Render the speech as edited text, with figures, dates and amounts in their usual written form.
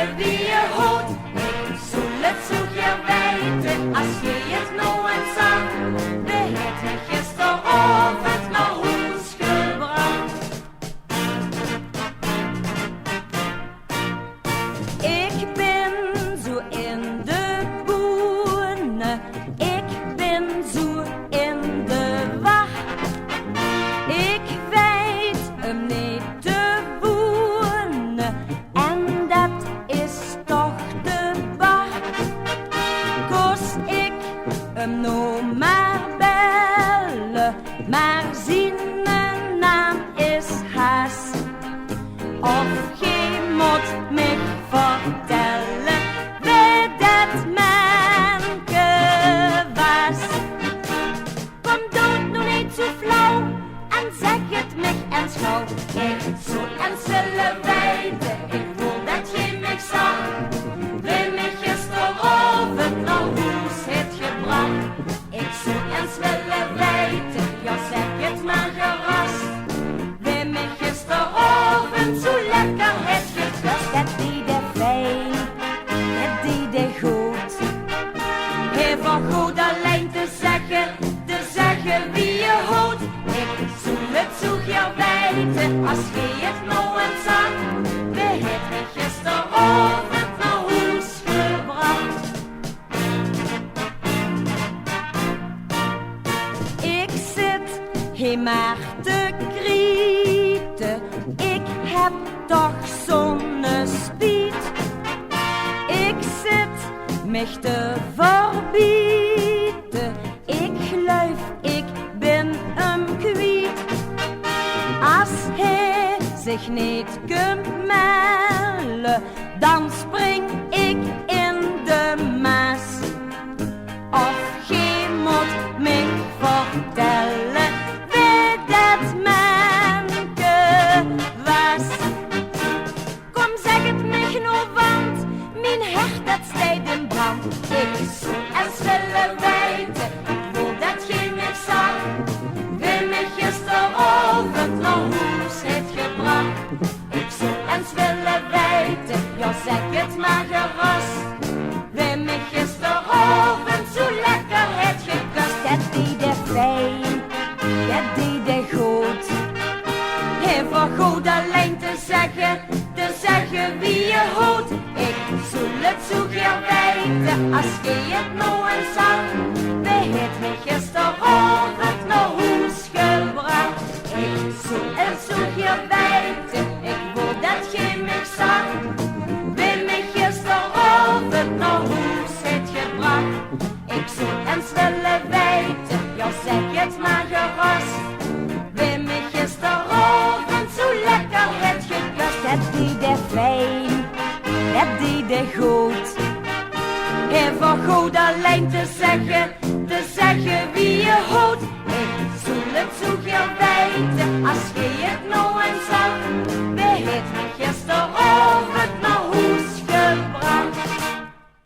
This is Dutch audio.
zeggen wie je houdt. Ik zal het zo graag weten als je het nou eens zag. We hebben gisteravond naar huis gebracht. Ik ben zo in de boene, ik ben zo in de wacht. Ik weet hem niet te wonen en dat is toch de wacht. Kost ik hem nou maar bellen, maar zijn naam is Haas. Of je moet me vertellen wie dat manke was. Kom dood nog niet zo flauw en zeg het mij eens gauw. Ik zou eens willen weten, ik voel dat je mij zag. Wie mij gisteravond naar huis heeft gebracht. Ik zou eens willen weten, ja zeg het maar gerust. Wie mij gisteravond zo lekker heeft gekust. Dat deed hij fijn, dat deed hij goed. Hij van goed alleen te zeggen wie je houdt. Ik zou het zo graag weten als je het nou eens zag. We hebben gisteravond naar huis gebracht. Ik zit hier maar te krieten, ik heb toch zonnespiet. Ik zit mich te verbieten, ik geloof ik ben hem kwijt. Als hij zich niet kunt melden, dan spring ik in de Maas. Of je moet me vertellen wie dat manke was. Kom zeg het mij nou, want mijn hart dat staat in brand. Ik zou eens willen weten, hoe dat je mij zag. Wie mij gisteravond naar huis heeft gebracht. Ik zou eens willen weten, ja zeg het maar gerust. Wie mij gisteravond zo lekker heeft gekust. Dat deed hij fijn, dat deed hij goed. Hij vergoed alleen te zeggen wie je houdt. Ik zou het zo graag weten als je het nou eens zag. We hebben gisteravond naar huis gebracht. Ik zou het zo graag weten, ik wil dat je mij zag. Wie mij gisteravond naar huis heeft gebracht. Ik zou eens willen weten, ja zeg het maar gerust. Wie mij gisteravond zo lekker heeft gekust. Dat deed hij fijn, dat deed hij goed. Hij vergoed alleen te zeggen wie je houdt. Ik zou het zo graag weten als je het nou eens zag. We hebben gisteravond